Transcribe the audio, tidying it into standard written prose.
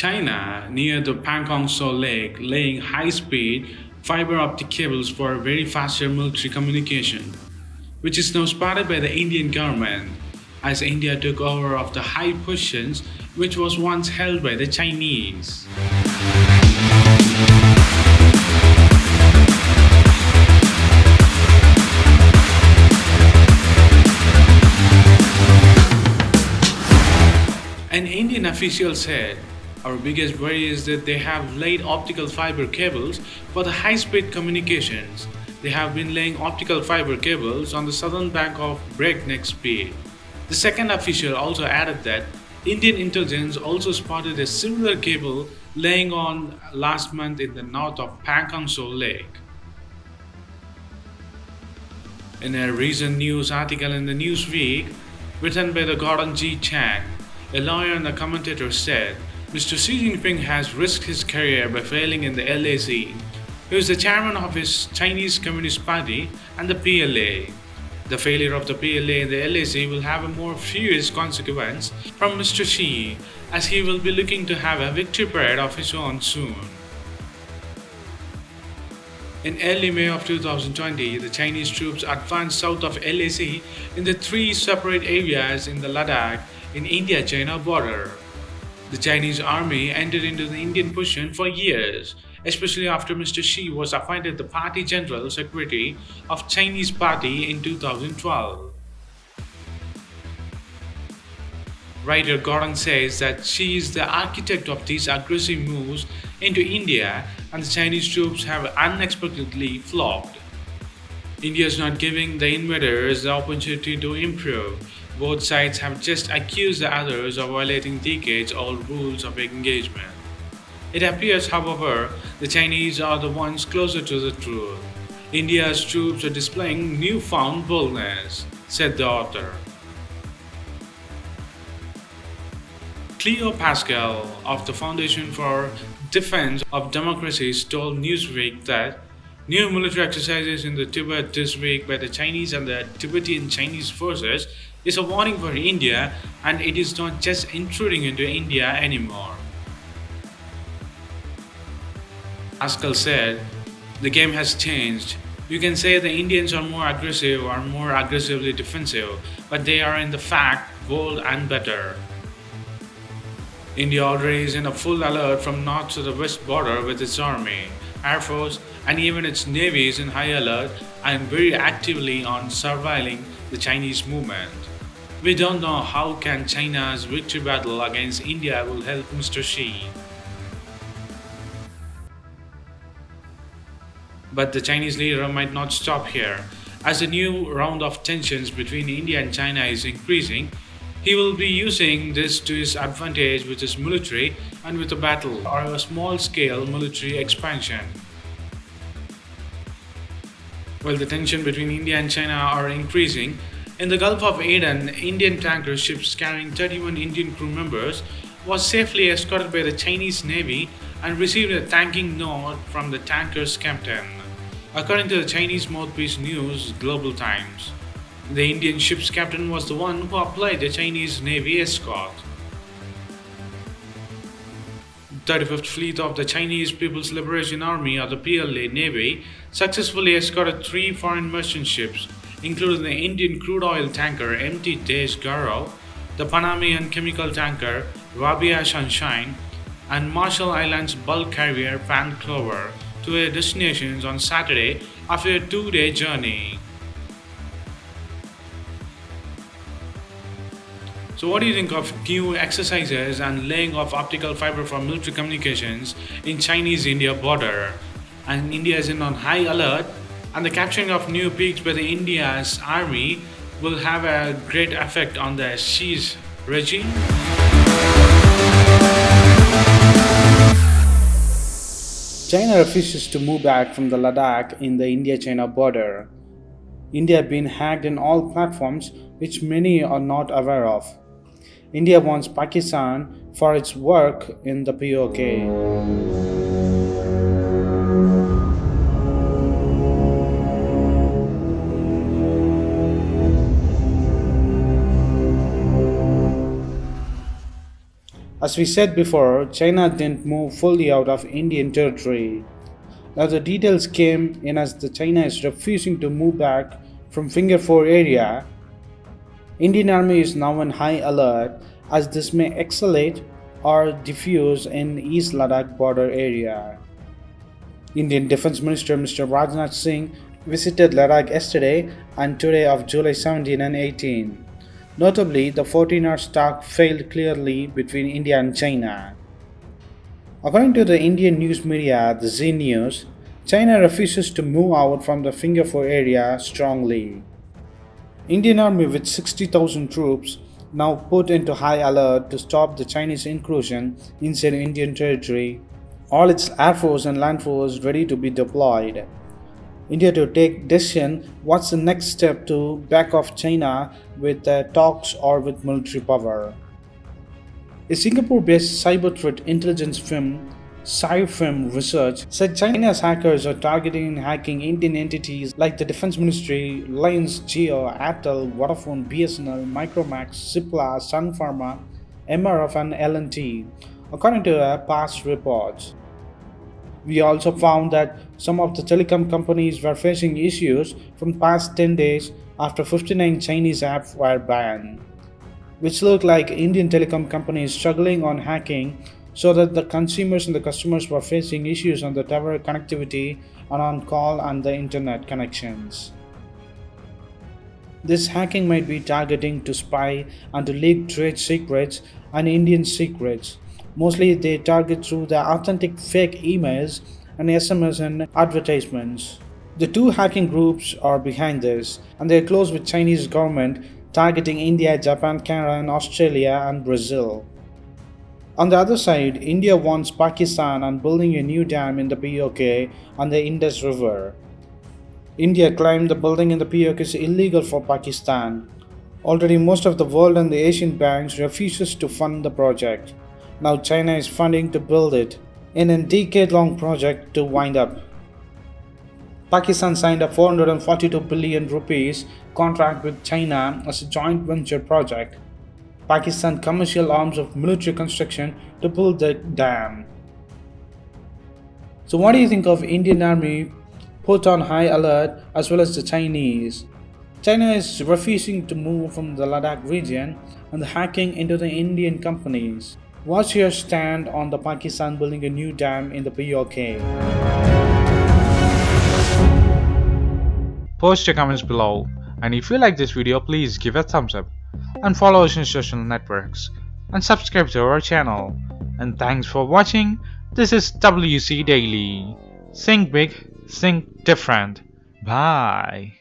China, near the Pangong Tso lake, laying high-speed fiber optic cables for very faster military communication, which is now spotted by the Indian government as India took over of the high positions which was once held by the Chinese. An Indian official said, "Our biggest worry is that they have laid optical fiber cables for the high speed communications. They have been laying optical fiber cables on the southern bank of breakneck speed." The second official also added that Indian intelligence also spotted a similar cable laying on last month in the north of Pangong Tso Lake. In a recent news article in the Newsweek, written by the Gordon G Chang, a lawyer and a commentator said, Mr.Xi Jinping has risked his career by failing in the LAC. He is the chairman of his Chinese Communist Party and the PLA. The failure of the PLA and the LAC will have a more furious consequence from Mr. Xi, as he will be looking to have a victory parade of his own soon. In early May of 2020, the Chinese troops advanced south of LAC in the three separate areas in the Ladakh in India-China border. The Chinese army entered into the Indian position for years, especially after Mr. Xi was appointed the Party General Secretary of Chinese Party in 2012. Writer Gordon says that Xi is the architect of these aggressive moves into India and the Chinese troops have unexpectedly flopped. India is not giving the invaders the opportunity to improve. Both sides have just accused the others of violating decades-old rules of engagement. It appears, however, the Chinese are the ones closer to the truth. India's troops are displaying newfound boldness, said the author. Cleo Pascal of the Foundation for Defense of Democracy told Newsweek that new military exercises in the Tibet this week by the Chinese and the Tibetan Chinese forces is a warning for India, and it is not just intruding into India anymore. Pascal said, "The game has changed. You can say the Indians are more aggressive or more aggressively defensive, but they are in the fact bold and better." India already is in a full alert from north to the west border with its army, air force, and even its navy is in high alert and very actively on surveilling the Chinese movement. We don't know how can China's victory battle against India will help Mr. Xi. But the Chinese leader might not stop here. As the new round of tensions between India and China is increasing, he will be using this to his advantage with his military and with a battle or a small-scale military expansion. While the tension between India and China are increasing, in the Gulf of Aden, Indian tanker ships carrying 31 Indian crew members was safely escorted by the Chinese Navy and received a thanking note from the tanker's captain, according to the Chinese mouthpiece News Global Times. The Indian ship's captain was the one who applied the Chinese Navy escort. 35th Fleet of the Chinese People's Liberation Army or the PLA Navy successfully escorted 3 foreign merchant ships, including the Indian crude oil tanker MT Tej Garo, the Panamanian chemical tanker Rabia Sunshine, and Marshall Islands bulk carrier Pan Clover to their destinations on Saturday after a 2-day journey. So what do you think of new exercises and laying of optical fiber for military communications in Chinese-India border? And India is in on high alert, and the capturing of new peaks by the India's army will have a great effect on the Xi's regime. China refuses to move back from the Ladakh in the India-China border. India has been hacked in all platforms, which many are not aware of. India wants Pakistan for its work in the POK. As we said before, China didn't move fully out of Indian territory. Now the details came in as the China is refusing to move back from Finger 4 area. Indian Army is now on high alert as this may escalate or diffuse in East Ladakh border area. Indian Defense Minister Mr. Rajnath Singh visited Ladakh yesterday and today of July 17 and 18. Notably, the 14-hour talk failed clearly between India and China. According to the Indian news media, the Z News, China refuses to move out from the Finger 4 area strongly. Indian Army with 60,000 troops now put into high alert to stop the Chinese incursion inside Indian territory. All its air force and land force ready to be deployed. India to take decision what's the next step to back off China with talks or with military power. A Singapore-based cyber threat intelligence firm, Cyfirm Research, said China's hackers are targeting and hacking Indian entities like the Defense Ministry, Reliance Jio, Airtel, Vodafone, BSNL, Micromax, Cipla, Sun Pharma, MRF and L&T, according to past reports. We also found that some of the telecom companies were facing issues from past 10 days after 59 Chinese apps were banned, which looked like Indian telecom companies struggling on hacking so that the consumers and the customers were facing issues on the tower connectivity and on call and the internet connections. This hacking might be targeting to spy and to leak trade secrets and Indian secrets. Mostly they target through the authentic fake emails and SMS and advertisements. The two hacking groups are behind this and they are close with Chinese government targeting India, Japan, Canada and Australia and Brazil. On the other side, India wants Pakistan on building a new dam in the POK on the Indus River. India claimed the building in the POK is illegal for Pakistan. Already most of the world and the Asian banks refuses to fund the project. Now China is funding to build it in a decade-long project to wind up. Pakistan signed a 442 billion rupees contract with China as a joint venture project. Pakistan commercial arms of military construction to build the dam. So what do you think of Indian Army put on high alert as well as the Chinese? China is refusing to move from the Ladakh region and the hacking into the Indian companies. What's your stand on the Pakistan building a new dam in the POK? Post your comments below, and if you like this video, please give a thumbs up and follow us on social networks and subscribe to our channel. And thanks for watching. This is WC Daily. Think big, think different. Bye.